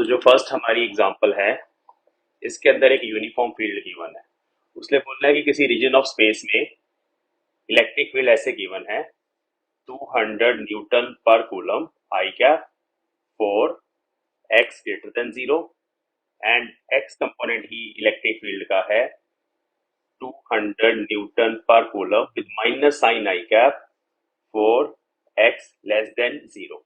जो फर्स्ट हमारी एग्जांपल है, इसके अंदर एक यूनिफॉर्म फील्ड गिवन है। उसने बोलना है कि किसी रीजन ऑफ स्पेस में इलेक्ट्रिक फील्ड ऐसे गिवन है 200 newton per coulomb i cap for x greater than zero and x component ही इलेक्ट्रिक फील्ड का है 200 newton per coulomb with minus sign i cap for x less than zero.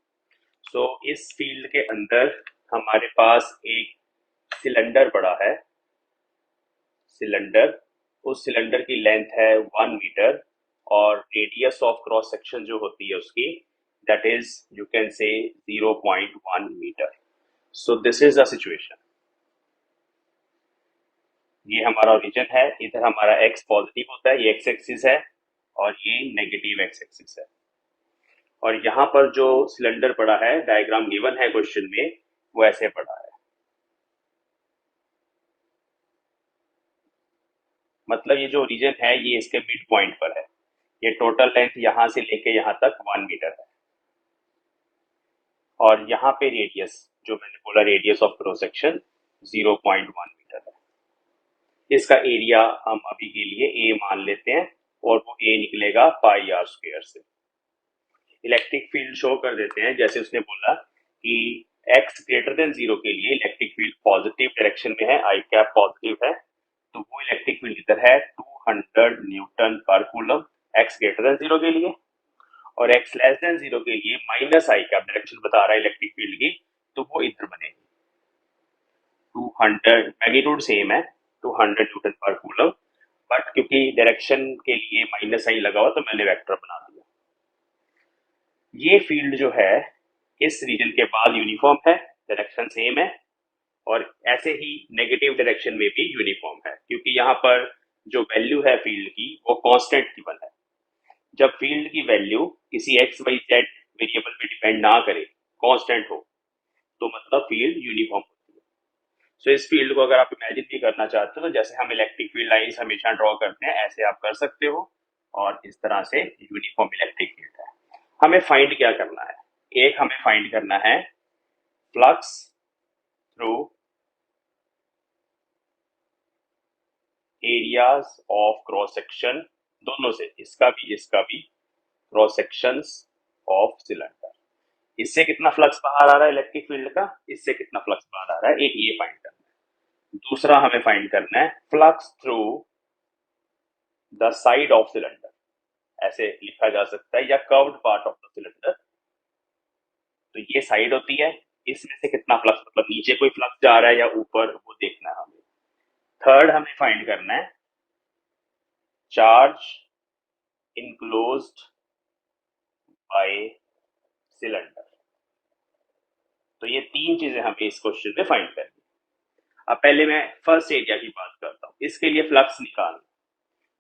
So इस field के अंदर हमारे पास एक cylinder पड़ा है। सिलेंडर, उस सिलेंडर की लेंथ है 1 मीटर और रेडियस ऑफ क्रॉस सेक्शन जो होती है उसकी that is you can say 0.1 metre. So this is the situation. ये हमारा ओरिजिन है, इधर हमारा एक्स पॉजिटिव होता है, ये एक्स एक्सिस है और ये नेगेटिव एक्स एक्सिस है। और यहाँ पर जो सिलेंडर पड़ा है, डायग्राम गिवन है क्वेश्चन में, वो ऐसे पड़ा है। मतलब ये जो ओरिजिन है ये इसके मिड पॉइंट पर है। ये टोटल लेंथ यहाँ से लेके यहाँ तक 1 मीटर है और यहाँ पे रेडियस जो मैंने बोला radius of cross section 0.1 metre है। इसका एरिया हम अभी के लिए ए मान लेते हैं और वो ए निकलेगा पाई आर स्क्वायर से। इलेक्ट्रिक फील्ड शो कर देते हैं, जैसे उसने बोला कि x ग्रेटर देन जीरो के लिए इलेक्ट्रिक फील्ड पॉजिटिव डायरेक्शन में है, आई कैप पॉजिटिव है, तो वो इलेक्ट्रिक फील्ड इधर है 200 newton per coulomb x greater than zero के लिए, और x लेस देन जीरो के लिए माइनस आई कैप डायरेक्शन बता रहा है इलेक्ट्रिक फील्ड की, तो वो इधर बनेगी 200, मैग्नीट्यूड सेम है 200 न्यूटन पर कूलम, बट क्योंकि डायरेक्शन के लिए माइनस साइन लगा हुआ तो मैंने वेक्टर बना दिया। ये फील्ड जो है इस रीजन के बाद यूनिफॉर्म है, डायरेक्शन सेम है, और ऐसे ही नेगेटिव डायरेक्शन में भी यूनिफॉर्म है क्योंकि यहाँ पर जो वैल्यू है फील्ड की वो कांस्टेंट गिवन है। जब फील्ड की वैल्यू किसी एक्स वाई जेड वेरिएबल पे डिपेंड ना करे, कांस्टेंट हो, तो मतलब फील्ड यूनिफॉर्म होती है। सो इस फील्ड को अगर आप इमेजिन भी करना चाहते हो तो जैसे हम इलेक्ट्रिक फील्ड लाइंस हमेशा ड्रॉ करते हैं ऐसे आप कर सकते हो, और इस तरह से यूनिफॉर्म इलेक्ट्रिक फील्ड है। हमें फाइंड क्या करना है? एक हमें फाइंड करना है flux through areas of cross section, दोनों से, इसका भी क्रॉस सेक्शंस ऑफ सिलेंडर। इससे कितना फ्लक्स बाहर आ रहा है इलेक्ट्रिक फील्ड का, इससे कितना फ्लक्स बाहर आ रहा है, एक ये फाइंड करना है। दूसरा हमें फाइंड करना है flux through the side of cylinder, ऐसे लिखा जा सकता है, या curved part of the cylinder. तो ये साइड होती है, इसमें से कितना फ्लक्स, मतलब नीचे कोई फ्लक्स जा रहा है या ऊपर, वो देखना है हमें। थर्ड हमें फाइंड करना है चार्ज इनक्लोज्ड बाय सिलेंडर। तो ये तीन चीजें हमें इस क्वेश्चन में फाइंड करनी। अब पहले मैं फर्स्ट एरिया की बात करता हूँ। इसके लिए फ्लक्स निकालना,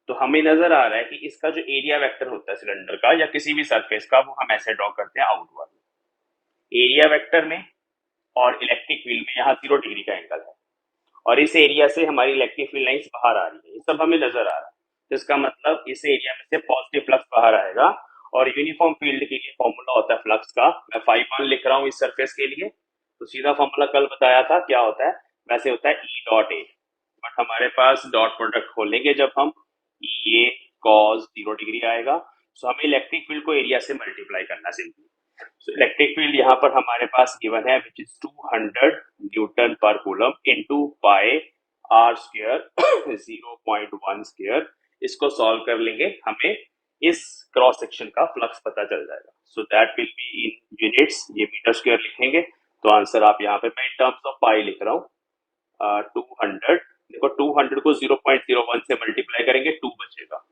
तो हमें नजर आ रहा है कि इसका जो एरिया वेक्टर होता है सिलेंडर का या किसी भी सरफेस का, वो हम ऐसे ड्रॉ करते हैं आउटवर्ड एरिया वेक्टर में, और इलेक्ट्रिक फील्ड में यहाँ 0 डिग्री का एंगल है, और इस एरिया से हमारी इलेक्ट्रिक फील्ड लाइंस बाहर आ रही है, ये सब हमें नजर आ रहा है। तो इसका मतलब इस एरिया में से पॉजिटिव फ्लक्स बाहर आएगा, और यूनिफॉर्म फील्ड के लिए फॉर्मूला होता है फ्लक्स का, मैं फाई 1 लिख रहा हूँ इस सरफेस के लिए, तो सीधा फॉर्मूला कल बताया था क्या होता है, वैसे होता है ई डॉट ए, बट हमारे पास डॉट प्रोडक्ट खोलेंगे जब हम, ई ए कॉस 0 डिग्री आएगा। सो हमें इलेक्ट्रिक फील्ड को एरिया से मल्टीप्लाई करना सिंपली। सो इलेक्ट्रिक फील्ड यहाँ पर हमारे पास गिवन है which is 200 newton per coulomb into pi r square 0.1 square. इसको सॉल्व कर लेंगे, हमें इस क्रॉस सेक्शन का फ्लक्स पता चल जाएगा। So that will be in units, ये मीटर स्क्वायर लिखेंगे, तो आंसर आप यहाँ पे, मैं इन टर्म्स ऑफ पाई लिख रहा हूँ 200, देखो 200 को 0.01 से मल्टीप्लाई करेंगे 2 बचेगा,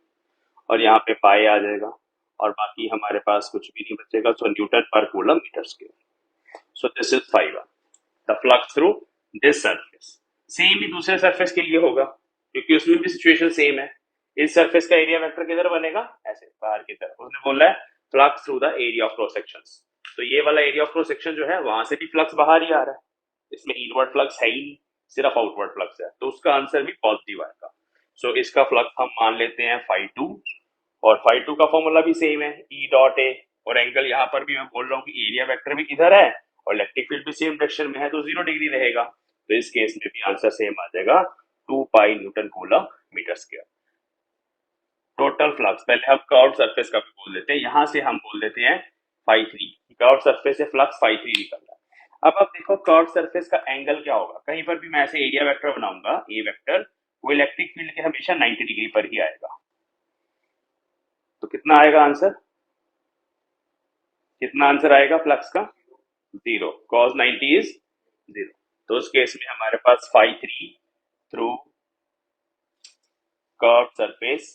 और यहाँ पे पाई आ जाएगा, और बाकी हमारे पास कुछ भी नहीं बचेगा। So newton per coulomb metre square. So this is phi 1, the flux through this surface. Same ही दूसरे सरफेस के लिए होगा क्योंकि उसमें भी सिचुएशन सेम है। इस सरफेस का एरिया वेक्टर किधर बनेगा, ऐसे बाहर की तरफ। उसने बोला है flux through the area of cross sections, तो ये वाला एरिया ऑफ क्रॉस सेक्शन जो है वहां से भी फ्लक्स बाहर ही आ रहा है, इसमें इनवर्ड फ्लक्स है ही नहीं, सिर्फ आउटवर्ड फ्लक्स है, तो उसका आंसर भी पॉजिटिव आएगा। सो इसका फ्लक्स हम मान लेते हैं फाई 2, और फाई 2 का फॉर्मूला भी सेम है ई डॉट ए, और एंगल यहाँ पर भी मैं बोल रहा हूँ कि एरिया वेक्टर भी किधर है, और इलेक्ट्रिक फील्ड भी सेम डायरेक्शन में है तो 0 डिग्री रहेगा। तो इस केस में भी आंसर सेम आ जाएगा 2 pi newton coulomb metre square. Total flux पहले हम कर्व सरफेस का भी बोल देते हैं, यहां से हम बोल देते हैं फाई 3, कर्व सरफेस से फ्लक्स फाई 3 निकल रहा है। अब देखो कर्व सरफेस का एंगल क्या होगा, कहीं पर भी मैं ऐसे एरिया वेक्टर बनाऊंगा ए वेक्टर, वो इलेक्ट्रिक फील्ड के हमेशा 90 डिग्री पर ही आएगा। तो कितना आएगा आंसर, कितना आंसर आएगा फ्लक्स का, 0, cos 90 इज 0। तो उस केस में हमारे पास phi 3 through curve surface,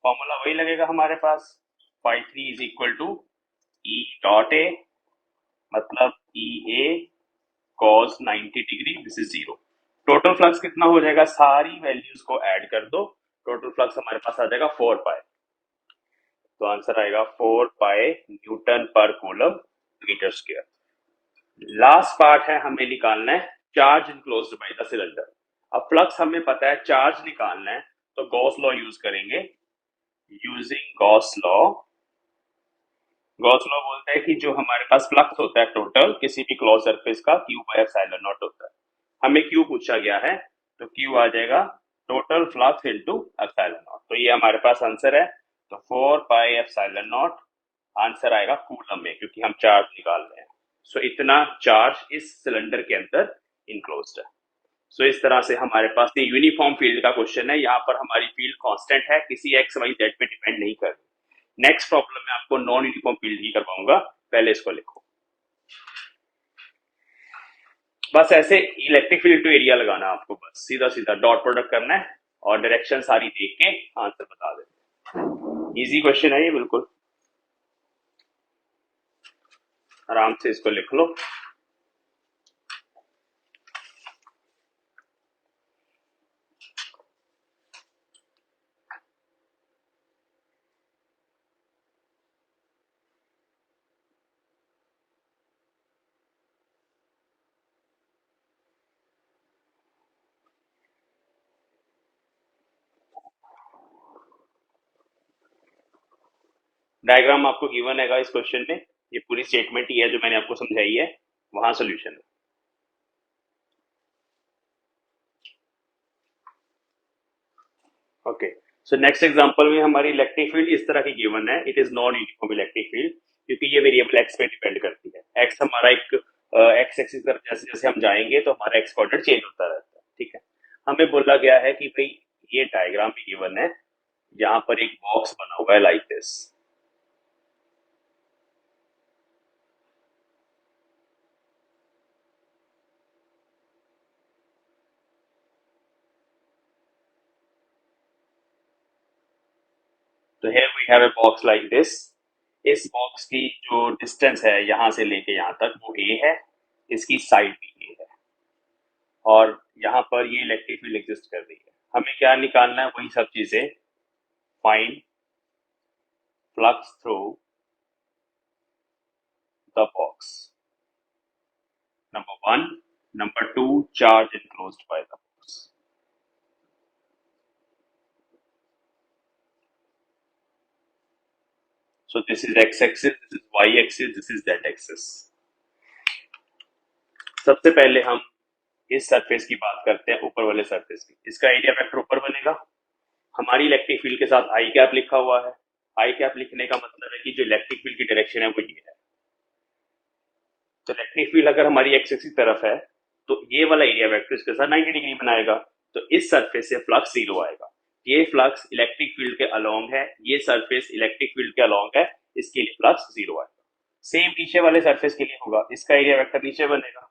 formula वही लगेगा हमारे पास, phi 3 is equal to E dot A, मतलब ई ए cos 90 डिग्री, दिस इज 0। टोटल फ्लक्स कितना हो जाएगा, सारी वैल्यूज को ऐड कर दो, टोटल फ्लक्स हमारे पास आ जाएगा 4 पाई। तो आंसर आएगा 4 pi newton per coulomb metre square. Last part है हमें निकालना है charge enclosed by the cylinder. अब फ्लक्स हमें पता है, चार्ज निकालना है तो गॉस लॉ यूज करेंगे। Using Gauss law, Gauss law बोलता है कि जो हमारे पास फ्लक्स होता है टोटल किसी भी क्लोज सरफेस का, क्यू बाय एप्सिलॉन नॉट होता है। हमें क्यू पूछा गया है तो क्यू आ जाएगा total flux into epsilon not. तो ये हमारे पास आंसर है। तो 4 पाई एप्सिलॉन नॉट आंसर आएगा कूलम में, क्योंकि हम चार्ज निकाल रहे हैं। सो इतना चार्ज इस सिलेंडर के अंदर इनक्लोज्ड है। सो इस तरह से हमारे पास ये यूनिफॉर्म फील्ड का क्वेश्चन है। यहाँ पर हमारी फील्ड कांस्टेंट है, किसी एक्स वाई जेड पे डिपेंड नहीं कर रही। नेक्स्ट प्रॉब्लम में आपको नॉन यूनिफॉर्म फील्ड ही करवाऊंगा, पहले इसको लिखो। बस ऐसे इलेक्ट्रिक फील्ड टू एरिया लगाना आपको, बस सीधा सीधा डॉट प्रोडक्ट करना है और डायरेक्शन सारी देख के आंसर बता देते। इजी क्वेश्चन है ये, बिल्कुल आराम से इसको लिख लो। डायग्राम आपको गिवन है इस क्वेश्चन में, ये पूरी स्टेटमेंट ही है जो मैंने आपको समझाई है, वहां सोल्यूशन है। ओके, सो नेक्स्ट एग्जांपल में हमारी इलेक्ट्रिक फील्ड इस तरह की गिवन है। It is non uniform electric field, क्योंकि ये वेरिएबल एक्स पे डिपेंड करती है। एक्स हमारा एक एक्स एक्सिस पर जैसे जैसे हम जाएंगे तो हमारा एक्स कोऑर्डिनेट चेंज होता रहता है, ठीक है। हमें बोला गया है कि भाई ये डायग्राम भी गिवन है, यहाँ पर एक बॉक्स बना हुआ है लाइक दिस। तो here we have a box like this। इस बॉक्स की जो डिस्टेंस है यहाँ से लेके यहाँ तक वो a है, इसकी साइड भी a है, और यहाँ पर ये इलेक्ट्रिक फील्ड एग्जिस्ट कर रही है। हमें क्या निकालना है, वही सब चीजें, find flux through the box, number 1, number 2 charge enclosed by the box। So this is x axis, this is y axis, this is z axis। सबसे पहले हम इस सरफेस की बात करते हैं, ऊपर वाले सरफेस की। इसका एरिया वेक्टर ऊपर बनेगा। हमारी इलेक्ट्रिक फील्ड के साथ आई कैप लिखा हुआ है। आई कैप लिखने का मतलब है कि जो इलेक्ट्रिक फील्ड की डायरेक्शन है वो ये है। तो इलेक्ट्रिक फील्ड अगर हमारी एक्स एक्सिस की तरफ है तो ये वाला एरिया वेक्टर इसके साथ 90 डिग्री बनाएगा। तो इस सरफेस से फ्लक्स 0 आएगा। ये फ्लक्स इलेक्ट्रिक फील्ड के अलोंग है, ये सरफेस इलेक्ट्रिक फील्ड के अलोंग है, इसके लिए फ्लक्स 0 आएगा। सेम नीचे वाले सरफेस के लिए होगा, इसका एरिया वेक्टर नीचे बनेगा,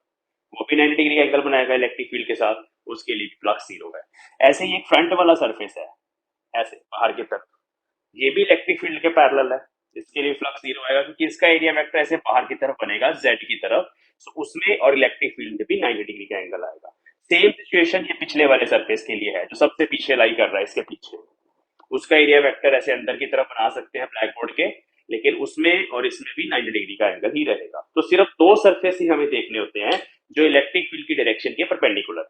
वो भी 90 डिग्री का एंगल बनाएगा इलेक्ट्रिक फील्ड के साथ, उसके लिए भी फ्लक्स 0 है। ऐसे ही एक फ्रंट वाला सरफेस है, ऐसे बाहर की तरफ, ये भी इलेक्ट्रिक फील्ड के पैरेलल है, इसके लिए फ्लक्स 0 आएगा, क्योंकि इसका एरिया वेक्टर ऐसे बाहर की तरफ बनेगा जेड की तरफ। तो उसमें और इलेक्ट्रिक फील्ड में भी 90 डिग्री का एंगल आएगा। सेम सिचुएशन ये पिछले वाले सरफेस के लिए है, जो सबसे पीछे लाई कर रहा है, इसके पीछे, उसका एरिया वेक्टर ऐसे अंदर की तरफ बना सकते हैं ब्लैक बोर्ड के, लेकिन उसमें और इसमें भी 90 डिग्री का एंगल ही रहेगा। तो सिर्फ 2 सरफेस ही हमें देखने होते हैं जो इलेक्ट्रिक फील्ड की डायरेक्शन के परपेंडिकुलर।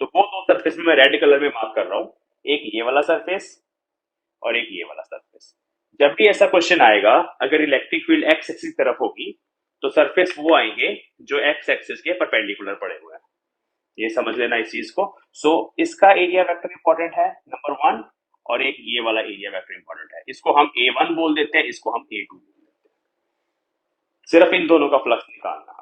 तो वो 2 सरफेस में मैं रेड कलर में मार्क कर रहा हूं, एक ये वाला सरफेस और एक ये वाला सरफेस। जब भी ऐसा क्वेश्चन आएगा, अगर इलेक्ट्रिक फील्ड एक्स एक्सिस की तरफ होगी तो सरफेस वो आएंगे जो एक्स एक्सिस के परपेंडिकुलर पड़े हुए हैं। ये समझ लेना इस चीज को। सो इसका एरिया वेक्टर इंपॉर्टेंट है नंबर वन, और एक ये वाला एरिया वेक्टर इंपॉर्टेंट है। इसको हम A1 बोल देते हैं, इसको हम A2 बोल देते हैं। सिर्फ इन दोनों का फ्लक्स निकालना है।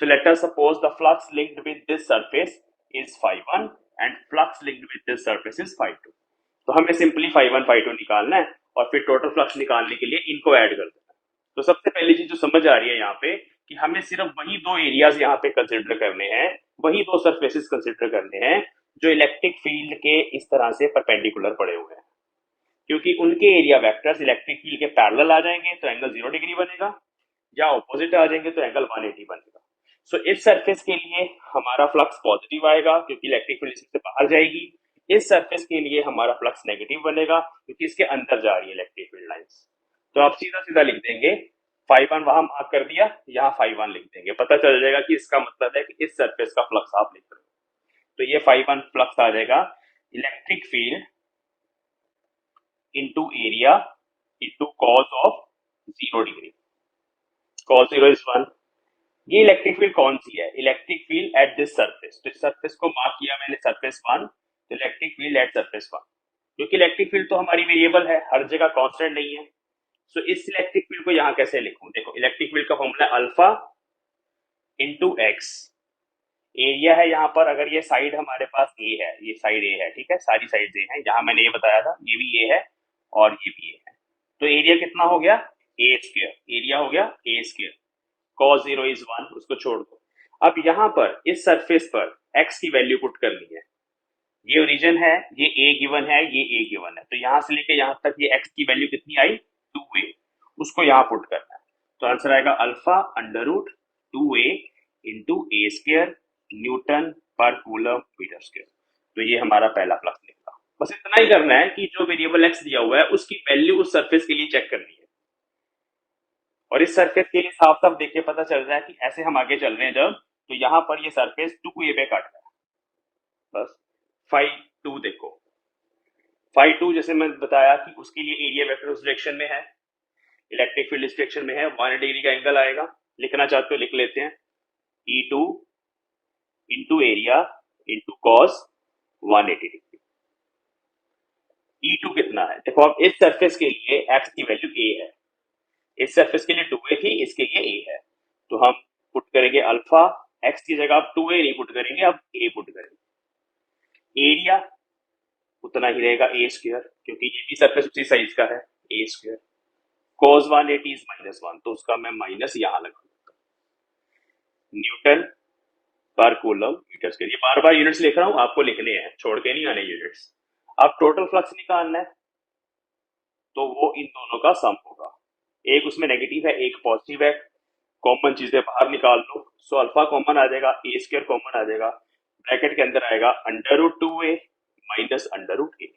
So let us suppose the flux linked with this surface is phi1 and flux linked with this surface is phi2। तो हमें सिंपली phi1 phi2 निकालना है और फिर टोटल फ्लक्स निकालने के लिए इनको ऐड कर देना है। तो सबसे पहली चीज जो समझ आ रही है यहाँ पे कि हमें सिर्फ वही दो एरियाज यहाँ पे कंसिडर करने हैं, वही दो सरफेसेस कंसिडर करने हैं जो इलेक्ट्रिक फील्ड के इस तरह से परपेंडिकुलर पड़े हुए हैं, क्योंकि उनके एरिया वेक्टर्स इलेक्ट्रिक फील्ड के पैरेलल आ जाएंगे तो एंगल 0 डिग्री बनेगा, या ऑपोजिट आ जाएंगे तो एंगल 180 बनेगा। सो इस सरफेस के लिए हमारा फ्लक्स पॉजिटिव आएगा क्योंकि इलेक्ट्रिक फील्ड इससे बाहर जाएगी। इस सरफेस के लिए हमारा फ्लक्स नेगेटिव बनेगा क्योंकि इसके अंदर जा रही है इलेक्ट्रिक फील्ड लाइंस। तो आप सीधा सीधा लिख देंगे phi1 वहां मार्क कर दिया, यहाँ phi1 लिख देंगे, पता चल जाएगा कि इसका मतलब है कि इस सरफेस का फ्लक्स आप लिख रहे हो। तो ये phi1 फ्लक्स आ जाएगा electric field into area into cos of 0 degree. Cos 0 is 1। ये इलेक्ट्रिक फील्ड कौन सी है? Electric field at this surface. तो इस सरफेस को मार्क किया मैंने सरफेस 1, तो इलेक्ट्रिक फील्ड एट सरफेस 1। क्योंकि इलेक्ट्रिक फील्ड तो हमारी वेरिएबल है, हर जगह कांस्टेंट नहीं है। सो इस इलेक्ट्रिक फील्ड को यहां कैसे लिखूं? देखो इलेक्ट्रिक फील्ड का फॉर्मूला है अल्फा इंटू एक्स। एरिया है यहाँ पर, अगर ये साइड हमारे पास ए है, ये साइड ए है, ठीक है, सारी साइड ए है, जहां मैंने ये बताया था ये भी ए है और ये भी ए है। तो एरिया कितना हो गया? ए स्क्वायर। एरिया हो गया ए स्क्वायर। cos 0 इज 1, उसको छोड़ दो। अब यहाँ पर इस सरफेस पर x की वैल्यू पुट करनी है। ये ओरिजिन है, ये a गिवन है, ये a गिवन है, तो यहां से लेके यहां तक ये x की वैल्यू कितनी आई? 2a। उसको यहाँ पुट करना है, तो आंसर आएगा alpha under root 2a into A स्क्र newton per coulomb metre square. तो ये हमारा पहला फ्लक्स निकला। बस इतना ही करना है कि जो वेरिएबल x दिया हुआ है उसकी वैल्यू उस सरफेस के लिए चेक करनी है। और इस सरफेस के लिए साफ साफ देख के पता चल रहा है कि ऐसे हम आगे चल रहे हैं जब, तो यहां पर ये सरफेस 2a पे काट रहा है। बस फाइव टू देखो, फाइव टू जैसे मैं बताया कि उसके लिए एरिया वेक्टर उस डायरेक्शन में है, इलेक्ट्रिक फील्ड इस डायरेक्शन में है, 180 डिग्री का एंगल आएगा। लिखना चाहते हो लिख लेते हैं, E2 into area into cos 180 degree. E2 कितना है? देखो अब इस सरफेस के लिए x की वैल्यू a है, इस सरफेस के लिए 2a थी, इसके लिए a है, तो हम पुट करेंगे अल्फा। x की जगह अब 2a नहीं पुट करेंगे, अब a पुट करेंगे। एरिया उतना ही रहेगा a स्क्वायर, क्योंकि ये भी सरफेस उसी साइज का है, a स्क्वायर। cos 180 इज -1, तो उसका मैं माइनस यहां लगा दूंगा। Newton per coulomb metre square. ये बार बार यूनिट्स लिख रहा हूं, आपको लिखने हैं, छोड़ के नहीं आने यूनिट्स। अब टोटल फ्लक्स निकालना है, तो वो इन दोनों का सम होगा। एक उसमें नेगेटिव है, एक पॉजिटिव है, कॉमन चीजें बाहर निकाल दो। सो अल्फा कॉमन आ जाएगा, ए स्क्वायर कॉमन आ जाएगा, ब्रैकेट के अंदर आएगा under root 2a minus under root a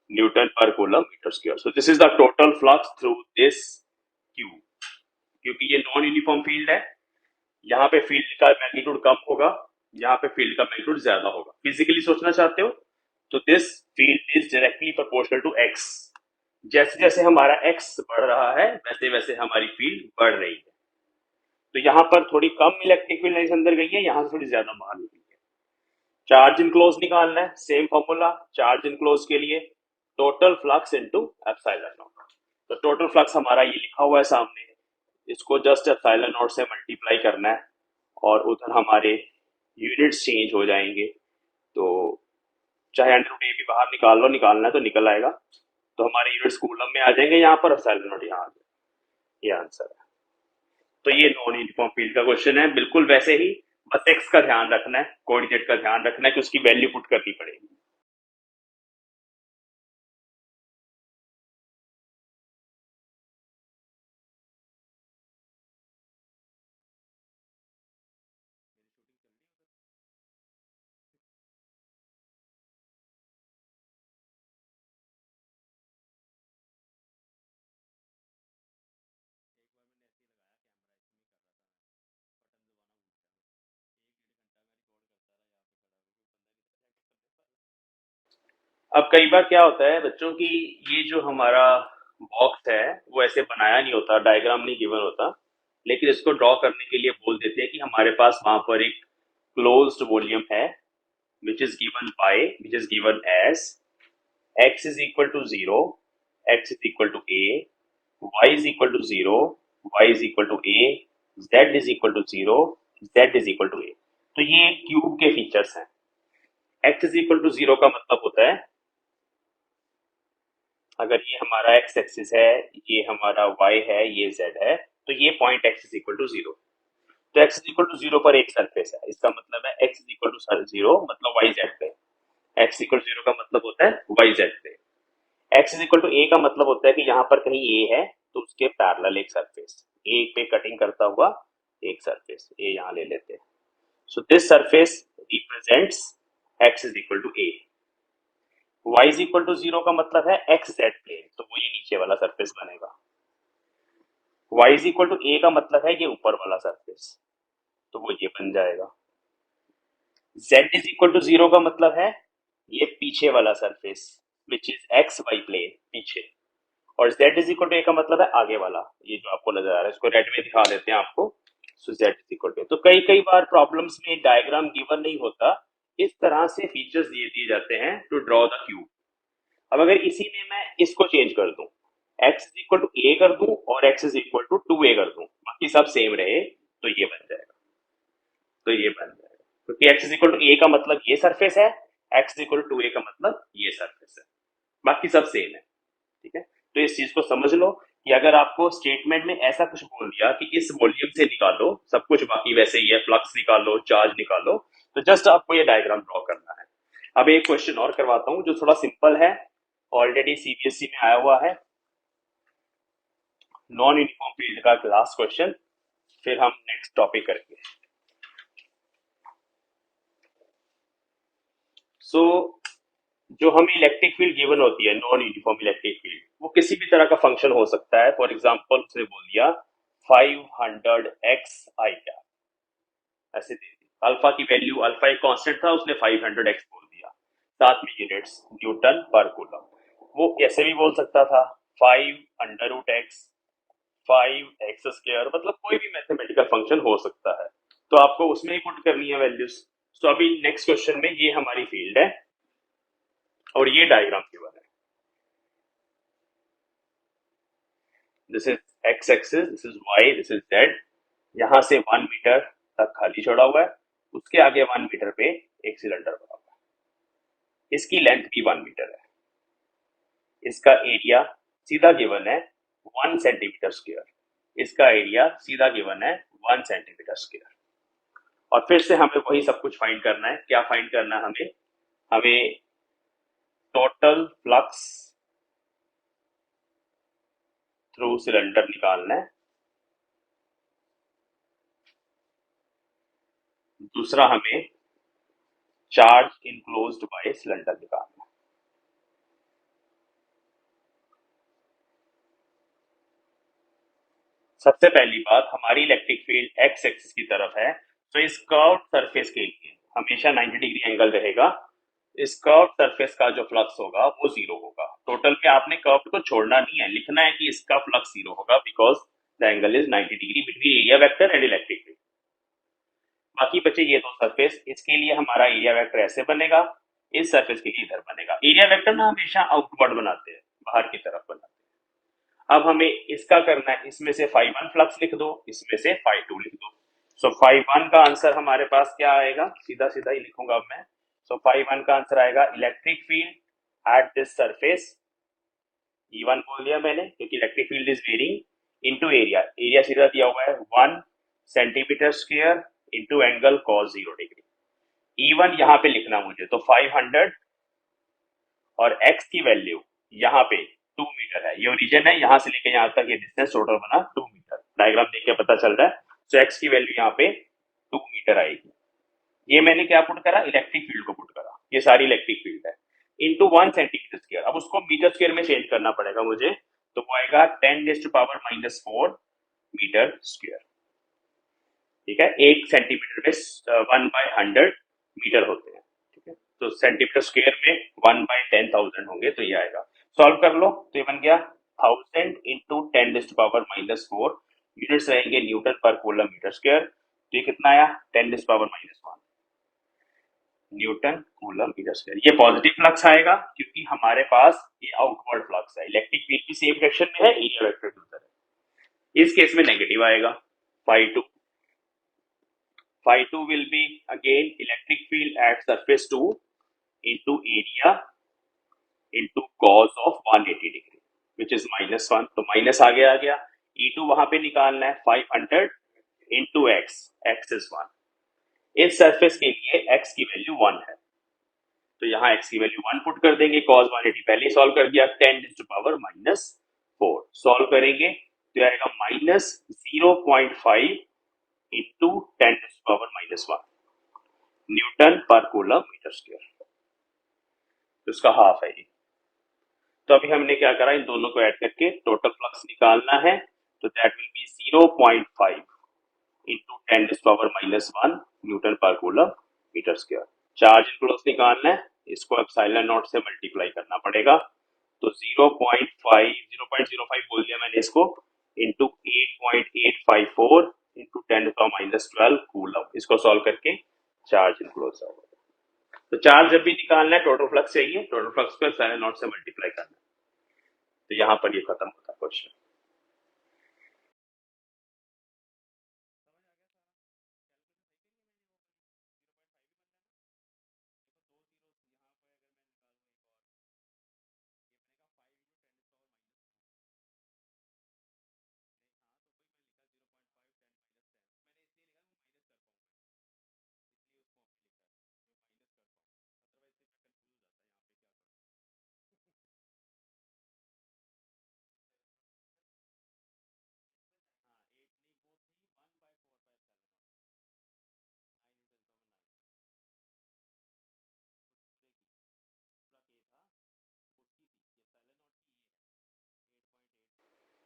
newton per coulomb metre square. So this is the total flux through this cube. क्योंकि ये नॉन यूनिफॉर्म फील्ड है, यहाँ पे फील्ड का मैग्नीट्यूड कम होगा, यहाँ पे फील्ड का मैग्नीट्यूड ज्यादा होगा। फिजिकली सोचना चाहते हो तो this field is directly proportional to x. जैसे जैसे हमारा एक्स बढ़ रहा है वैसे वैसे हमारी फील्ड बढ़ रही है। तो यहाँ पर थोड़ी कम इलेक्ट्रिक फील्ड लाइन्स अंदर गई है, यहाँ से थोड़ी ज्यादा बाहर निकली है। चार्ज इनक्लोज निकालना है, सेम फॉर्मूला चार्ज इनक्लोज के लिए, total flux into epsilon not. तो टोटल फ्लक्स हमारा ये लिखा हुआ है सामने, इसको जस्ट एप्सिलॉन नॉट से मल्टीप्लाई करना है और उधर हमारे यूनिट्स चेंज हो जाएंगे। तो चाहे अंडर रूट ए भी बाहर निकाल लो, निकालना है तो निकल आएगा। तो हमारे यूनिट्स कूलम में आ जाएंगे, यहाँ पर एप्सिलॉन नॉट यहाँ आ जाएगा। ये आंसर है। तो ये नॉन यूनिफॉर्म फील्ड का क्वेश्चन है, बिल्कुल वैसे ही, बस एक्स का ध्यान रखना है, कोऑर्डिनेट का ध्यान रखना है कि उसकी वैल्यू पुट करनी पड़ेगी। अब कई बार क्या होता है बच्चों की, ये जो हमारा बॉक्स है वो ऐसे बनाया नहीं होता, डायग्राम नहीं गिवन होता, लेकिन इसको ड्रॉ करने के लिए बोल देते हैं कि हमारे पास वहां पर एक क्लोज्ड वॉल्यूम है which is given as x is equal to 0, x is equal to a, y is equal to 0, y is equal to a, z is equal to 0, z is equal to a। तो ये cube के features हैं। x is equal to 0 का मतलब होता है अगर ये हमारा x एक्सिस है, ये हमारा y है, ये z है, तो ये point x is equal to 0। तो x is equal to 0 पर एक सरफेस है, इसका मतलब है x is equal to 0 मतलब y z पे। x equal to 0 का मतलब होता है y z पे। x is equal to a का मतलब होता है कि यहाँ पर कहीं a है तो उसके पैरेलल एक सरफेस, a पे कटिंग करता हुआ एक सरफेस a यहाँ ले लेते हैं। So this surface represents x is equal to a। y is equal to 0 का मतलब है x z प्लेन, तो वो ये नीचे वाला सरफेस बनेगा। y is equal to a का मतलब है ये ऊपर वाला सरफेस, तो वो ये बन जाएगा। z is equal to 0 का मतलब है ये पीछे वाला surface which is x y plane पीछे, और z is equal to a का मतलब है आगे वाला, ये जो आपको नजर आ रहा है, इसको रेड में दिखा देते हैं आपको। सो z is equal to a। तो कई कई बार प्रॉब्लम्स में डायग्राम गिवन नहीं होता, इस तरह से फीचर्स दिए जाते हैं टू ड्रॉ द क्यूब। अब अगर इसी में मैं इसको चेंज कर दूं, x is equal to a कर दूं और x is equal to 2a कर दूं, बाकी सब सेम रहे, तो ये बन जाएगा, तो ये बन जाएगा, क्योंकि x is equal to a का मतलब ये सरफेस है, x is equal to 2a का मतलब ये सरफेस है, बाकी सब सेम है। ठीक है, तो इस चीज को समझ लो कि अगर आपको स्टेटमेंट में ऐसा कुछ बोल दिया कि इस वॉल्यूम से निकालो सब कुछ, बाकी वैसे ही है, फ्लक्स निकालो, चार्ज निकालो, तो जस्ट आपको ये डायग्राम ड्रॉ करना है। अब एक क्वेश्चन और करवाता हूं जो थोड़ा सिंपल है, ऑलरेडी सीबीएसई में आया हुआ है, नॉन यूनिफॉर्म फील्ड का लास्ट क्वेश्चन, फिर हम नेक्स्ट टॉपिक करेंगे। सो जो हमें इलेक्ट्रिक फील्ड गिवन होती है, नॉन यूनिफॉर्म इलेक्ट्रिक फील्ड, वो किसी भी तरह का फंक्शन हो सकता है। फॉर एग्जांपल उसने बोल दिया 500 x आई क्या, ऐसे दे दी, अल्फा की वैल्यू, अल्फा एक कांस्टेंट था, उसने 500 x बोल दिया, साथ में यूनिट्स न्यूटन पर कूलम। वो ऐसे भी बोल सकता था 5 under root x, 5x square, मतलब कोई भी मैथमेटिकल फंक्शन हो सकता है, तो आपको उसमें ही पुट करनी है वैल्यूज। तो अभी नेक्स्ट क्वेश्चन में ये हमारी फील्ड है और ये डायग्राम गिवन है, this is x axis, this is y, this is z, यहां से 1 मीटर तक खाली छोड़ा हुआ है, उसके आगे 1 मीटर पे एक सिलेंडर बना हुआ है, इसकी लेंथ भी 1 मीटर है, इसका एरिया सीधा गिवन है 1 सेंटीमीटर स्क्वायर, इसका एरिया सीधा गिवन है 1 सेंटीमीटर स्क्वायर। और फिर से हमें वही सब कुछ फाइंड करना है। क्या फाइंड करना है हमें? हमें टोटल फ्लक्स थ्रू सिलेंडर निकालना है, दूसरा हमें चार्ज इनक्लोज्ड बाय सिलेंडर निकालना है। सबसे पहली बात, हमारी इलेक्ट्रिक फील्ड एक्स एक्सिस की तरफ है, तो इस कर्व सरफेस के लिए हमेशा 90 डिग्री एंगल रहेगा। इस कर्व सरफेस का जो फ्लक्स होगा वो जीरो होगा। टोटल पे आपने कर्व को छोड़ना नहीं है, लिखना है कि इसका फ्लक्स जीरो होगा because the angle is 90 degree between area vector and electric field. बाकी बचे ये दो सरफेस, इसके लिए हमारा एरिया वेक्टर ऐसे बनेगा, इस सरफेस के लिए इधर बनेगा। एरिया वेक्टर ना हमेशा आउटवर्ड बनाते हैं, बाहर की तरफ बनाते हैं। अब हमें इसका करना है, इसमें से φ1 फ्लक्स लिख दो, इसमें से φ2 लिख दो। सो φ1 का आंसर हमारे पास क्या आएगा, सीधा सीधा ही लिखूंगा अब मैं। सो φ1 का आंसर आएगा electric field at this surface, E1 बोल दिया मैंने क्योंकि electric field is varying, into area, area सीधा दिया हुआ है 1 centimetre square into angle cos 0 degree. E1 यहाँ पे लिखना मुझे, तो 500 और x की वैल्यू यहाँ पे 2 मीटर है, ये ओरिजिन है, यहाँ से लेके यहाँ तक ये डिस्टेंस टोटल बना 2 मीटर, डायग्राम देख के पता चल रहा है। तो x की वैल्यू यहाँ पे 2 मीटर आएगी। ये मैंने क्या पुट करा, इलेक्ट्रिक फील्ड को पुट करा, ये सारी इलेक्ट्रिक फील्ड है, इनटू 1 सेंटीमीटर स्क्वायर। अब उसको मीटर स्क्वायर में चेंज करना पड़ेगा मुझे, तो वो आएगा 10⁻⁻⁴ मीटर स्क्वायर। ठीक है, 1 सेंटीमीटर में 1/100 मीटर होते हैं। ठीक है, तो सेंटीमीटर स्क्वायर में 1/10,000 होंगे, तो ये आएगा। सॉल्व कर लो, तो ये बन गया 1000 इंटू 10⁻⁻⁴ यूनिट्स रहेंगे Newton per coulomb metre square. तो ये कितना आया 10⁻⁻1 न्यूटन कूलम मीटर स्क्वायर। ये पॉजिटिव फ्लक्स आएगा क्योंकि हमारे पास ये आउटवर्ड फ्लक्स है, इलेक्ट्रिक फील्ड भी सेम डायरेक्शन में है, एरिया वेक्टर के उधर है। इस केस में नेगेटिव आएगा phi2। phi2 will be again electric field at surface 2 into area into cos of 180 degree which is -1। तो माइनस आगे आ गया। E2 वहां पे निकालना है 500 into x, x is 1। इस सरफेस के लिए x की वैल्यू 1 है, तो यहाँ x की वैल्यू 1 पुट कर देंगे। cos 180 पहले ही सॉल्व कर दिया, 10⁻⁻4 सॉल्व करेंगे तो आएगा -0.5 into 10⁻⁻1 newton per coulomb metre square. तो इसका हाफ है ये। तो अभी हमने क्या करा, इन दोनों को ऐड करके टोटल फ्लक्स निकालना है। तो that will be 0.5 into 10⁻⁻1 newton per coulomb metre square. Charge enclose निकालना है, इसको एप्सिलॉन नॉट से मल्टीप्लाई करना पड़ेगा। तो 0.05 बोल दिया मैंने इसको, इंटू 8.854 इंटू 10⁻12 कूलम। इसको सॉल्व करके चार्ज इनक्लोज होगा। तो चार्ज जब भी निकालना है टोटल फ्लक्स चाहिए, टोटल फ्लक्स को एप्सिलॉन नॉट से मल्टीप्लाई करना है। तो यहां पर ये खत्म होता है क्वेश्चन।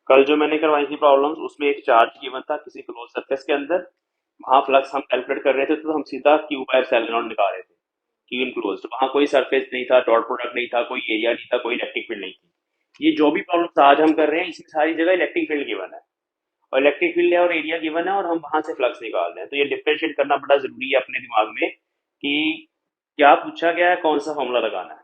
कल जो मैंने करवाई थी प्रॉब्लम्स, उसमें एक चार्ज गिवन था किसी क्लोज सरफेस के अंदर, वहां फ्लक्स हम कैलकुलेट कर रहे थे, तो हम सीधा क्यू बाय एप्सिलॉन नॉट निकाल रहे थे, क्यू इनक्लोज्ड। वहां कोई सरफेस नहीं था, डॉट प्रोडक्ट नहीं था, कोई एरिया नहीं था, कोई इलेक्ट्रिक फील्ड नहीं थी। ये जो भी प्रॉब्लम्स आज हम कर रहे हैं इसमें सारी जगह इलेक्ट्रिक फील्ड गिवन है, और इलेक्ट्रिक फील्ड है और एरिया गिवन है, और हम वहां से फ्लक्स निकाल रहे हैं। तो ये डिफरेंशिएट करना बड़ा जरूरी है अपने दिमाग में कि क्या पूछा गया है, कौन सा फॉर्मूला लगाना है।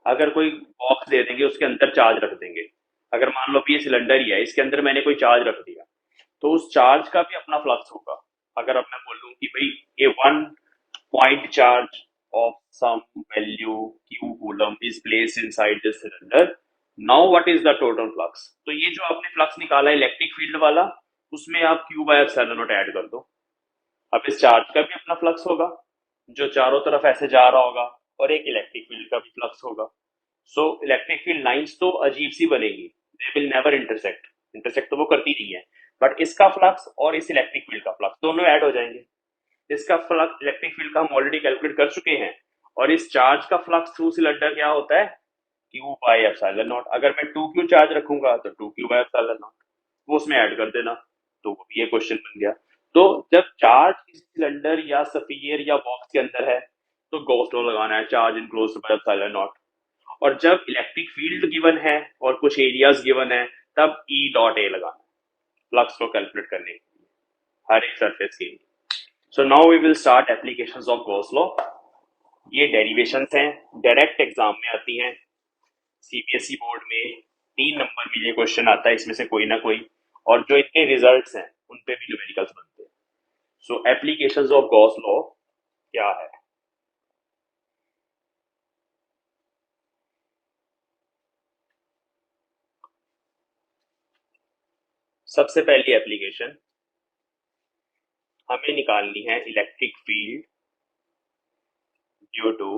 अगर कोई बॉक्स दे देंगे उसके अंदर चार्ज रख देंगे, अगर मान लो ये सिलेंडर ही है, इसके अंदर मैंने कोई चार्ज रख दिया, तो उस चार्ज का भी अपना फ्लक्स होगा। अगर अब मैं बोलूं कि भाई ये 1 point charge of some value q coulomb is placed inside this cylinder, now what is the total flux. तो ये जो आपने फ्लक्स निकाला है इलेक्ट्रिक फील्ड वाला, उसमें आप q bye epsilon not add कर दो। अब इस चार्ज का भी अपना फ्लक्स होगा जो चारों तरफ ऐसे जा रहा होगा, और एक इलेक्ट्रिक फील्ड का भी फ्लक्स होगा। सो इलेक्ट्रिक फील्ड लाइंस तो अजीब सी बनेगी, they will never intersect, intersect तो वो करती नहीं है, बट इसका फ्लक्स और इस इलेक्ट्रिक फील्ड का फ्लक्स दोनों ऐड हो जाएंगे। इसका फ्लक्स इलेक्ट्रिक फील्ड का हम ऑलरेडी कैलकुलेट कर चुके हैं, और इस चार्ज का फ्लक्स थ्रू सिलेंडर क्या होता है, क्यू बाय एप्सिलॉन नॉट। अगर मैं 2q चार्ज रखूंगा तो 2q बाय एप्सिलॉन नॉट, वो उसमें ऐड कर देना। तो वो भी ये क्वेश्चन बन गया। तो जब चार्ज किसी सिलेंडर या स्फीयर या बॉक्स के अंदर है तो गॉस लॉ लगाना है, charge enclosed by epsilon not. और जब इलेक्ट्रिक फील्ड गिवन है और कुछ एरियाज गिवन है, तब E डॉट ए लगाना फ्लक्स को कैलकुलेट करने के लिए हर एक सरफेस के लिए। So now we will start applications of Gauss law. ये डेरिवेशंस हैं, डायरेक्ट एग्जाम में आती हैं। सीबीएसई बोर्ड में 3 नंबर में ये क्वेश्चन आता है, इसमें से कोई ना कोई, और जो इनके रिजल्ट्स हैं उन पे भी न्यूमेरिकल्स बनते हैं। So applications of Gauss law क्या है। सबसे पहली एप्लीकेशन हमें निकालनी है electric field due to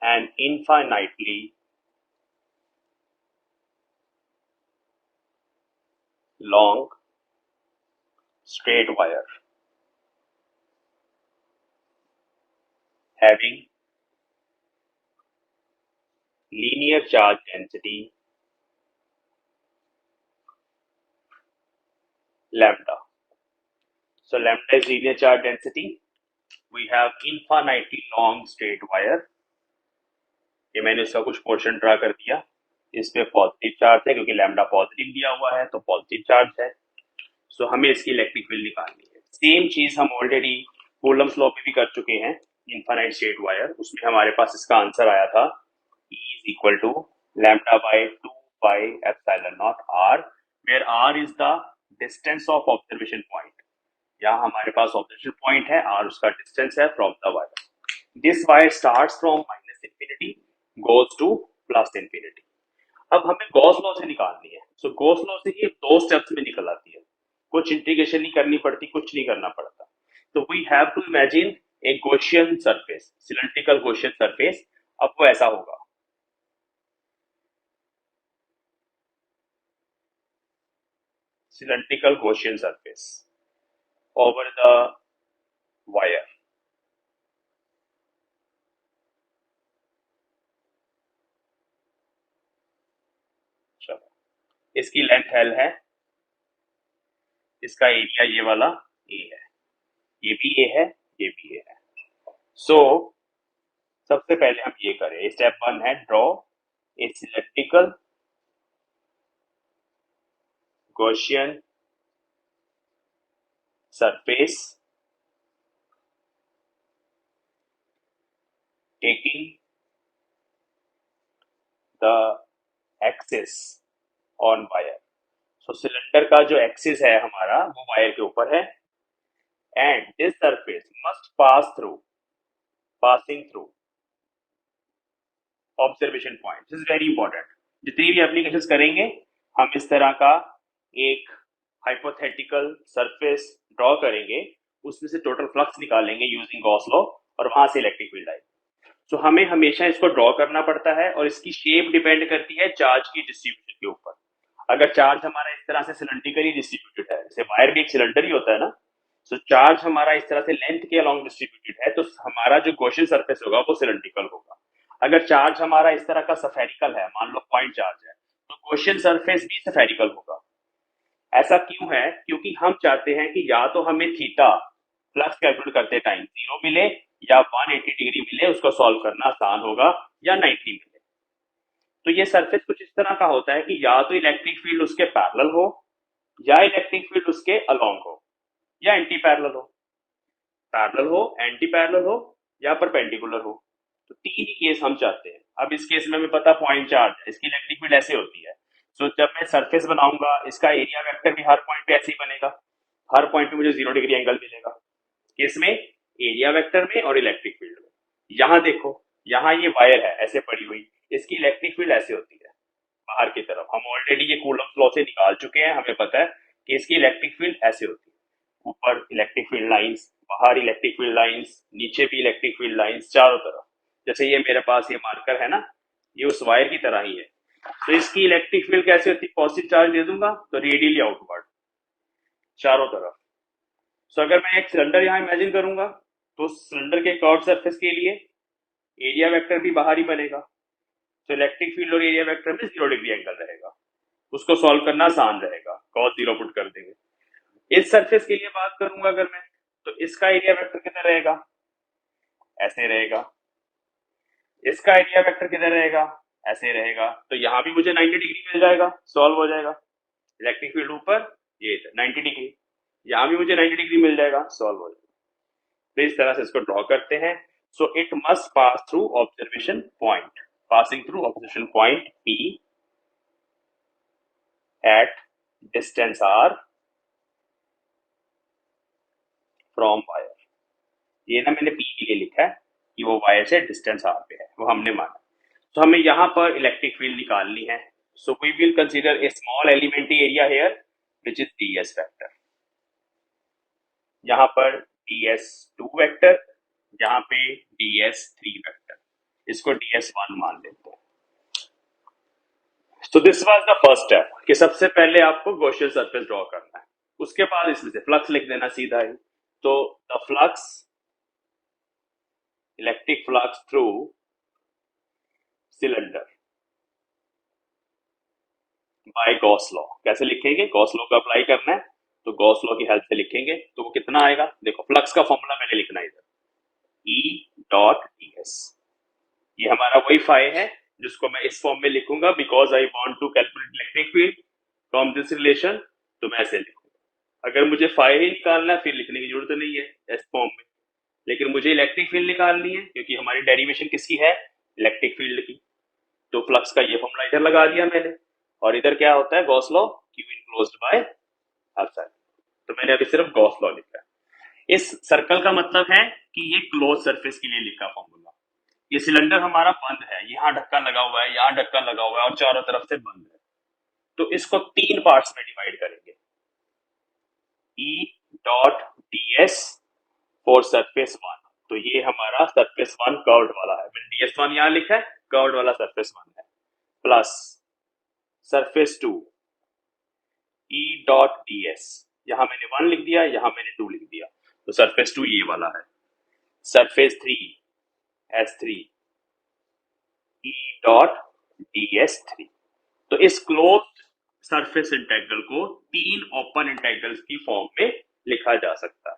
an infinitely long straight wire having linear charge density lambda. So lambda is linear charge density. We have infinitely long straight wire. ये मैंने इसका कुछ पोर्शन ड्रा कर दिया। इस पे पॉजिटिव चार्ज है क्योंकि लैम्डा पॉजिटिव दिया हुआ है तो पॉजिटिव चार्ज है। सो हमें इसकी इलेक्ट्रिक फील्ड निकालनी है। सेम चीज हम ऑलरेडी कूलम्स लॉ पे भी कर चुके हैं, इनफाइनाइट स्टेट वायर, उसमें हमारे पास इसका आंसर आया था E is equal to lambda by 2 by epsilon naught r, where r is the distance of observation point. यहाँ हमारे पास ऑब्जर्वेशन पॉइंट है, आर उसका डिस्टेंस है from the wire. This wire starts from minus infinity goes to plus infinity. अब हमें Gauss law से निकालनी है। सो गॉस लॉ से ये दो स्टेप्स में निकल आती है, कुछ इंटीग्रेशन नहीं करनी पड़ती, कुछ नहीं करना पड़ता। तो we have to imagine a Gaussian surface, cylindrical Gaussian surface. अब वो ऐसा होगा, cylindrical Gaussian surface over the wire. चलो, इसकी लेंथ L है, इसका एरिया ये वाला A है, ये भी A है, ये भी A है। सो सबसे पहले हम ये करें, स्टेप 1 है draw a cylindrical Gaussian surface taking the axis on wire। So cylinder का जो एक्सिस है हमारा वो वायर के ऊपर है, and this surface must passing through observation point. This is very important. जितनी भी एप्लीकेशंस करेंगे हम इस तरह का एक हाइपोथेटिकल सरफेस ड्रॉ करेंगे, उसमें से टोटल फ्लक्स निकालेंगे यूजिंग गॉस लॉ, और वहां से इलेक्ट्रिक फील्ड आएगी। तो हमें हमेशा इसको ड्रॉ करना पड़ता है, और इसकी शेप डिपेंड करती है चार्ज की डिस्ट्रीब्यूशन के ऊपर। अगर चार्ज हमारा इस तरह से सिलेंड्रिकली डिस्ट्रीब्यूटेड है, जैसे वायर भी एक सिलेंडर ही होता है ना, तो चार्ज हमारा इस तरह से लेंथ के अलोंग डिस्ट्रीब्यूटेड है, तो हमारा जो गॉसियन सरफेस होगा वो सिलेंड्रिकल होगा। अगर चार्ज हमारा इस तरह का स्फेरिकल है, मान लो पॉइंट चार्ज है, तो गॉसियन सरफेस भी स्फेरिकल होगा। ऐसा क्यों है? क्योंकि हम चाहते हैं कि या तो हमें थीटा फ्लक्स कैलकुलेट करते टाइम 0 मिले, या 180 डिग्री मिले, उसको सॉल्व करना आसान होगा, या 90 मिले। तो ये सरफेस कुछ इस तरह का होता है कि या तो इलेक्ट्रिक फील्ड उसके पैरेलल हो, या इलेक्ट्रिक फील्ड उसके अलोंग हो, या एंटी पैरेलल हो। पैरेलल हो, एंटी पैरेलल हो, या परपेंडिकुलर हो। तो तीन ही केस हम चाहते हैं। अब इस केस में हमें पता पॉइंट चार्ज है, इसकी इलेक्ट्रिक फील्ड ऐसे होती है। सो जब मैं सरफेस बनाऊंगा, इसका एरिया वेक्टर भी हर पॉइंट पे ऐसे ही बनेगा, हर पॉइंट पे मुझे 0 डिग्री एंगल मिलेगा, किसमें? एरिया वेक्टर में और इलेक्ट्रिक फील्ड में। यहां देखो, यहां ये वायर है ऐसे पड़ी हुई, इसकी इलेक्ट्रिक फील्ड ऐसे होती है बाहर की तरफ। हम ऑलरेडी ये कूलम्स लॉ से निकाल चुके हैं, हमें पता है कि इसकी इलेक्ट्रिक फील्ड ऐसे होती है। ऊपर इलेक्ट्रिक फील्ड लाइंस, बाहर इलेक्ट्रिक फील्ड लाइंस, नीचे भी इलेक्ट्रिक फील्ड लाइंस, चारों तरफ। जैसे ये मेरे पास ये मार्कर है ना, ये उस वायर की तरह ही है। तो इसकी इलेक्ट्रिक फील्ड कैसे होती है? पॉजिटिव चार्ज दे दूंगा तो रेडियली आउटवर्ड चारों तरफ। सो अगर मैं एक सिलेंडर यहां इमेजिन करूंगा, तो सिलेंडर के कर्व सरफेस के लिए एरिया वेक्टर भी बाहर ही बनेगा। तो इलेक्ट्रिक फील्ड और एरिया वेक्टर में 0 डिग्री एंगल रहेगा, उसको सॉल्व करना आसान रहेगा, कॉस 0 पुट कर देंगे। इस सरफेस के लिए बात करूंगा अगर मैं, तो इसका एरिया वेक्टर किधर रहेगा? ऐसे रहेगा। इसका एरिया वेक्टर किधर रहेगा? ऐसे रहेगा। तो यहां भी मुझे 90 डिग्री मिल जाएगा, सॉल्व हो जाएगा। इलेक्ट्रिक फील्ड ऊपर, ये 90 डिग्री, यहां भी मुझे 90 डिग्री मिल जाएगा, सॉल्व हो जाएगा। तो इस तरह से इसको ड्रॉ करते हैं। So it must pass through observation point, passing through observation point P at distance R from wire. ये ना मैंने P के लिए लिखा है कि वो वायर से डिस्टेंस R पे है, वो हमने माना। तो हमें यहाँ पर इलेक्ट्रिक फील्ड निकालनी है। So we will consider a small elementary area here which is ds vector. यहाँ पर ds2 वेक्टर, यहाँ पे ds3 वेक्टर, इसको ds1 मान लेते हैं। तो this was the first step कि सबसे पहले आपको गॉसियन सरफेस ड्रॉ करना है, उसके बाद इसमें से फ्लक्स लिख देना सीधा ही। तो the flux, electric flux through cylinder by Gauss law. कैसे लिखेंगे? गॉस लॉ को अप्लाई करना है, तो गॉस लॉ की हेल्प से लिखेंगे। तो वो कितना आएगा? देखो, फ्लक्स का फॉर्मूला मैंने लिखना है इधर, E डॉट ds। ये हमारा वही फाई है जिसको मैं इस फॉर्म में लिखूंगा, because I want to calculate electric field from this relation, तो मैं ऐसे लिखूंगा। अगर मुझे फाई ही निकालना है फिर लिखने की जरूरत नहीं है इस फॉर्म में, लेकिन मुझे इलेक्ट्रिक फील्ड निकालनी है क्योंकि हमारी डेरिवेशन किसकी है, इलेक्ट्रिक फील्ड की। तो फ्लक्स का ये फॉर्मूला इधर लगा दिया मैंने, और इधर क्या होता है, Gauss law, Q enclosed by epsilon. तो मैंने अभी सिर्फ गॉस लॉ लिखा है। इस सर्कल का मतलब है कि ये क्लोज सरफेस के लिए लिखा फॉर्मूला। ये सिलेंडर हमारा बंद है, यहाँ ढक्कन लगा हुआ है, यहाँ ढक्कन लगा हुआ है और चारों तरफ से बंद है। तो इसको तीन पार्ट्स में डिवाइड करेंगे, ई dot D S for surface one. तो ये हमारा सरफेस वन कर्व्ड वाला है, मैंने डी एस वन यहाँ लिखा है, कर्व्ड वाला सरफेस वन है, plus surface two E dot D S, यहां मैंने वन लिख दिया, यहां मैंने टू लिख दिया, तो सरफेस टू ये वाला है। सरफेस थ्री एस थ्री ई डॉट डी एस थ्री। तो इस क्लोज्ड सरफेस इंटेग्रल को तीन ओपन इंटेग्रल्स की फॉर्म में लिखा जा सकता है,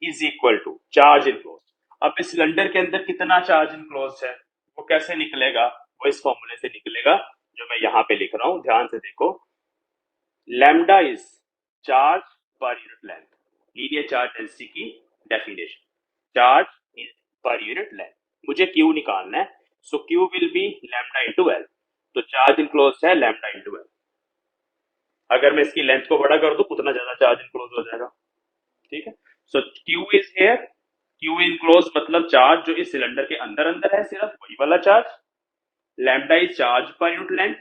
is equal to charge enclose. अब इस सिलेंडर के अंदर कितना चार्ज इनक्लोज है वो कैसे निकलेगा, वो इस फॉर्मूले से निकलेगा जो मैं यहां पे लिख रहा हूं, ध्यान से देखो। Lambda is charge per unit length, linear charge density की definition, charge is per unit length. मुझे क्यू निकालना है, so q will be lambda into L. तो चार्ज इनक्लोज है लैम्डा इंटू एल। अगर मैं इसकी लेंथ को बड़ा कर दूं उतना ज्यादा चार्ज इनक्लोज हो जाएगा, ठीक है। So q is here, q enclose मतलब चार्ज जो इस सिलेंडर के अंदर अंदर है, सिर्फ वही वाला charge. Lambda is charge per unit length,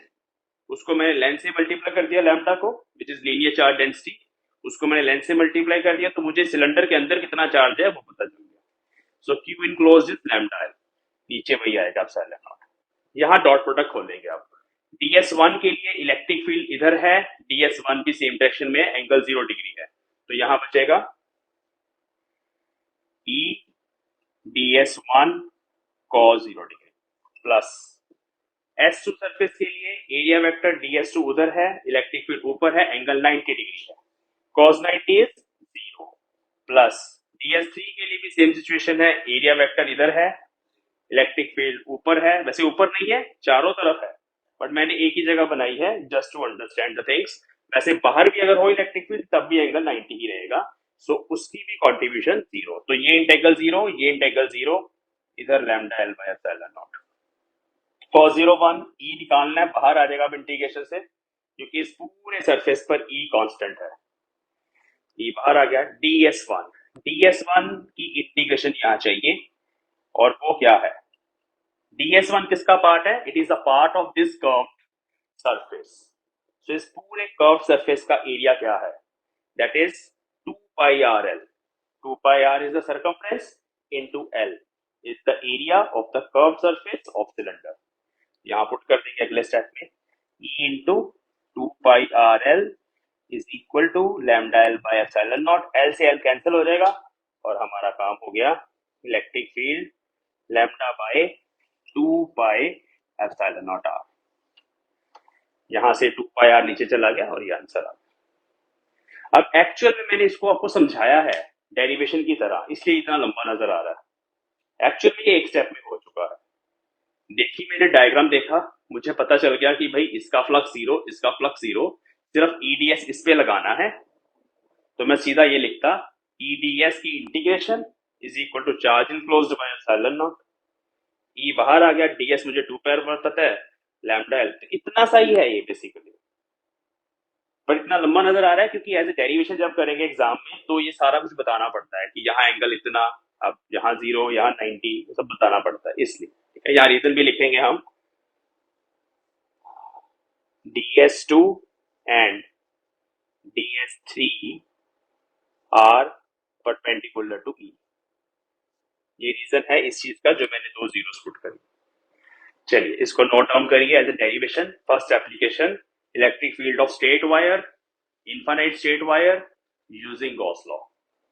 उसको मैंने लेंथ से मल्टीप्लाई कर दिया, लैम्डा को which is linear charge density, उसको मैंने लेंथ से मल्टीप्लाई कर दिया, तो मुझे सिलेंडर के अंदर कितना चार्ज है वो पता चल गया। So q enclose is lambda L, नीचे वही आएगा एप्सिलॉन नॉट। यहाँ डॉट प्रोडक्ट खोलेंगे आप। ds1 के लिए इलेक्ट्रिक फील्ड इधर है, ds1 भी सेम डायरेक्शन में, एंगल 0 डिग्री है, तो यहां बचेगा e ds1 cos 0 degree plus S2 surface के लिए एरिया वेक्टर ds2 उधर है, इलेक्ट्रिक फील्ड ऊपर है, एंगल 90 डिग्री है, cos 90 इज 0 प्लस ds3 के लिए भी सेम सिचुएशन है, एरिया वेक्टर इधर है, इलेक्ट्रिक फील्ड ऊपर है, वैसे ऊपर नहीं है चारों तरफ है, बट मैंने एक ही जगह बनाई है just to understand the things. वैसे बाहर भी अगर हो इलेक्ट्रिक फील्ड तब भी एंगल 90 ही रहेगा, सो उसकी भी कंट्रीब्यूशन 0। तो ये इंटेग्रल 0, ये इंटेग्रल 0, इधर lambda L by epsilon not. cos 0 1 e निकालना है, बाहर आ जाएगा अब इंटीग्रेशन से, क्योंकि इस पूरे सरफेस पर e कांस्टेंट है, e बाहर आ गया। ds1, ds1 की इंटीग्रेशन यहां चाहिए, और वो क्या है, ds1 किसका पार्ट है, it is a part of this curved surface. So इस पूरे कर्व सरफेस का एरिया क्या है, that is 2 pi R L. 2 pi R is the circumference into L is the area of the curve surface of cylinder. यहां put कर देंगे अगले step में, E into 2 pi R L is equal to lambda L by epsilon naught. L से L cancel हो जाएगा और हमारा काम हो गया, electric field lambda by 2 pi epsilon naught r. यहां से 2 पाई आर नीचे चला गया और ये आंसर आ गया। अब एक्चुअल में मैंने इसको आपको समझाया है डेरिवेशन की तरह, इसलिए इतना लंबा नजर आ रहा है। एक्चुअल में ये एक स्टेप में हो चुका है। देखिए मैंने डायग्राम देखा, मुझे पता चल गया कि भाई इसका फ्लक्स 0, इसका फ्लक्स 0, सिर्फ ईडीएस इस पे लगाना है, तो मैं सीधा ये लिखता, ईडीएस की integration is equal to charge enclosed by epsilon naught. E बाहर आ गया, डीएस मुझे 2 पाई पता है, लैम्डा एल। तो इतना सा ही है ये बेसिकली, पर इतना लंबा नजर आ रहा है क्योंकि एज ए डेरिवेशन जब करेंगे एग्जाम में तो ये सारा कुछ बताना पड़ता है कि यहाँ एंगल इतना, अब यहाँ 0, यहाँ 90, सब बताना पड़ता है, इसलिए ठीक है। यहाँ रीजन भी लिखेंगे हम, ds2 and ds3 are perpendicular to E। ये रीजन है इस चीज का जो मैंने 2 जीरोस पुट करी। चलिए इसको नोट डाउन करिए as a derivation. First application, electric field of straight wire, infinite straight wire using Gauss law.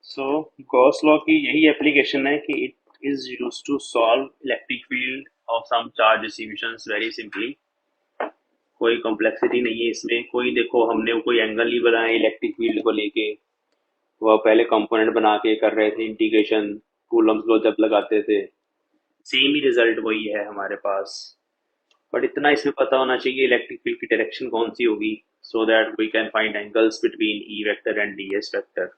So Gauss law की यही एप्लीकेशन है कि it is used to solve electric field of some charge distributions very simply. कोई complexity नहीं है इसमें, कोई देखो हमने कोई एंगल नहीं बनाया इलेक्ट्रिक फील्ड को लेके, वह पहले कंपोनेंट बना के कर रहे थे इंटीग्रेशन, कूलम्स लॉ जब लगाते थे, सेम ही रिजल्ट वही है हमारे पास। बट इतना इसमें पता होना चाहिए इलेक्ट्रिक फील्ड की डायरेक्शन कौन सी होगी, so that we can find angles between E vector and D S vector.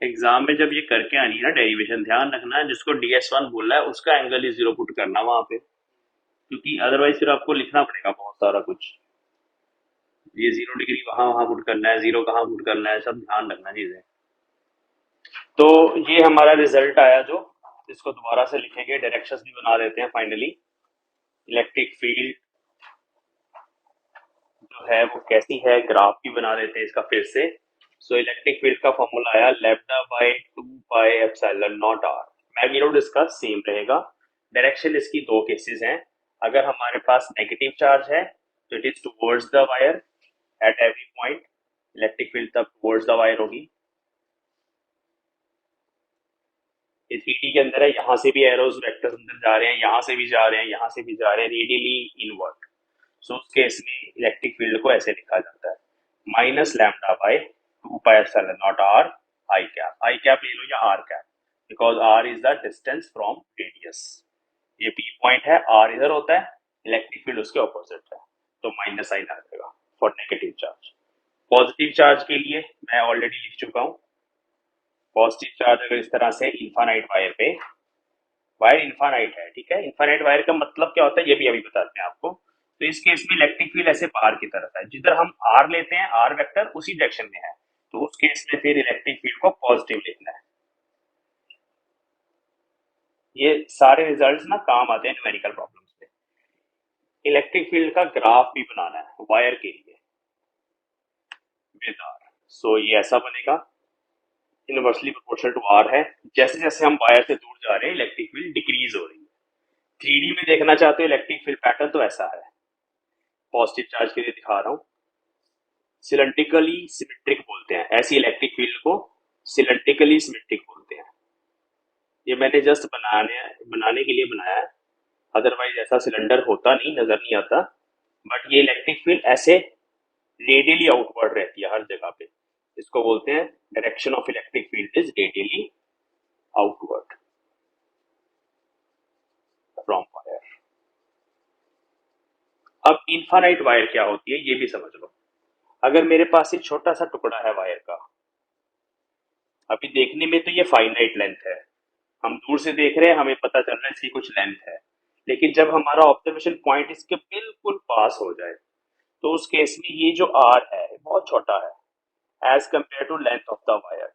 Exam में जब ये करके आनी है ना डेरिवेशन, ध्यान रखना है जिसको DS1 बोला है उसका एंगल ही जीरो पुट करना वहां पे, क्योंकि अदरवाइज फिर आपको लिखना पड़ेगा बहुत सारा कुछ। ये 0 डिग्री वहां वहां पुट करना है, जीरो कहाँ पुट करना है, सब ध्यान रखना चीजें। तो ये हमारा रिजल्ट आया जो, इसको दोबारा से लिखेंगे, डायरेक्शंस भी बना देते हैं फाइनली। इलेक्ट्रिक फील्ड जो है वो कैसी है, ग्राफ भी बना देते हैं इसका फिर से। सो इलेक्ट्रिक फील्ड का फॉर्मूला आया lambda by 2 pi epsilon naught r. Magnitude इसका सेम रहेगा। डायरेक्शन इसकी दो केसेस हैं। अगर हमारे पास नेगेटिव चार्ज है तो it is towards the wire at every point, electric field तब टुवर्ड्स द वायर होगी। ये 3D के अंदर है, यहाँ से भी एरोज वेक्टर्स अंदर जा रहे हैं, यहाँ से भी जा रहे हैं, यहाँ से भी जा रहे हैं, रेडियली इनवर्ट। सो उस केस में इलेक्ट्रिक फील्ड को ऐसे लिखा जाता है minus lambda by 2 pi epsilon naught r i cap ले लो या r cap, because r is the distance from radius. ये पी पॉइंट है, आर इधर होता है, इलेक्ट्रिक फील्ड उसके ऑपोजिट है, तो माइनस साइन आ जाएगा for negative charge. Positive charge के लिए मैं ऑलरेडी लिख चुका हूँ। पॉजिटिव चार्ज अगर इस तरह से इन्फानाइट वायर पे, वायर इन्फानाइट है, ठीक है, इन्फानाइट वायर का मतलब क्या होता है ये भी अभी बताते हैं आपको। तो इस केस में इलेक्ट्रिक फील्ड ऐसे बाहर की तरफ है, जिधर हम आर लेते हैं, आर वेक्टर उसी डायरेक्शन में है, तो उस केस में फिर इलेक्ट्रिक फील्ड को पॉजिटिव लिखना है। ये सारे रिजल्ट्स ना काम आते हैं न्यूमेरिकल प्रॉब्लम्स में। इलेक्ट्रिक फील्ड का ग्राफ भी बनाना है वायर के लिए विद आर। सो ये ऐसा बनेगा, इनवर्सली प्रोपोर्शनल टू आर है। जैसे जैसे हम वायर से दूर जा रहे हैं इलेक्ट्रिक फील्ड डिक्रीज हो रही है। 3D में देखना चाहते हो इलेक्ट्रिक फील्ड पैटर्न तो ऐसा है। पॉजिटिव चार्ज के लिए दिखा रहा हूँ, सिलेंड्रिकली सिमेट्रिक बोलते हैं ऐसी इलेक्ट्रिक फील्ड को, सिलेंड्रिकली सिमेट्रिक बोलते हैं। ये मैंने जस्ट बनाने के लिए बनाया है, अदरवाइज ऐसा सिलेंडर होता नहीं, नजर नहीं आता। बट ये इलेक्ट्रिक फील्ड ऐसे रेडियली आउटवर्ड रहती है हर जगह पे, इसको बोलते हैं direction of electric field is radially outward from wire. अब इन्फानाइट वायर क्या होती है ये भी समझ लो। अगर मेरे पास एक छोटा सा टुकड़ा है वायर का, अभी देखने में तो ये फाइनाइट लेंथ है, हम दूर से देख रहे हैं, हमें पता चल रहा है इसकी कुछ लेंथ है, लेकिन जब हमारा ऑब्जर्वेशन पॉइंट इसके बिल्कुल पास हो जाए तो उस केस में ये जो आर है बहुत छोटा है as compare to length of the wire.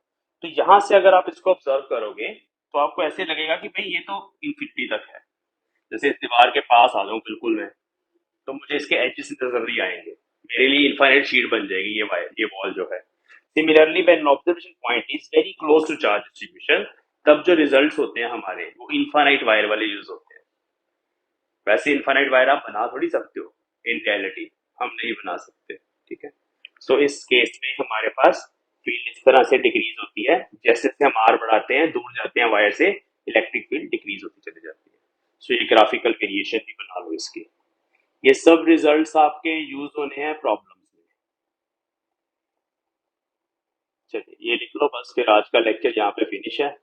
तो यहां से अगर आप इसको ऑब्जर्व करोगे तो आपको ऐसे लगेगा कि भाई ये तो इंफिनिटी तक है। जैसे इस दीवार के पास आ जाऊं बिल्कुल मैं, तो मुझे इसके एजेस नजर नहीं आएंगे, मेरे लिए इनफाइनाइट शीट बन जाएगी ये वायर, ये वॉल जो है। Similarly when observation point is very close to charge distribution, तब जो रिजल्ट्स होते हैं हमारे वो इनफाइनाइट वायर वाले यूज होते हैं। वैसे इनफाइनाइट वायर आप बना थोड़ी सकते हो, इन रियलिटी हम नहीं बना सकते, ठीक है। सो इस केस में हमारे पास फील्ड इस तरह से डिक्रीज होती है, जैसे जैसे हम आर बढ़ाते हैं दूर जाते हैं वायर से, इलेक्ट्रिक फील्ड डिक्रीज होती चली जाती है। सो ये ग्राफिकल वेरिएशन भी बना लो इसके। ये सब रिजल्ट्स आपके यूज होने हैं प्रॉब्लम्स में। चलिए ये लिख लो बस, फिर आज का लेक्चर यहाँ पे फिनिश है।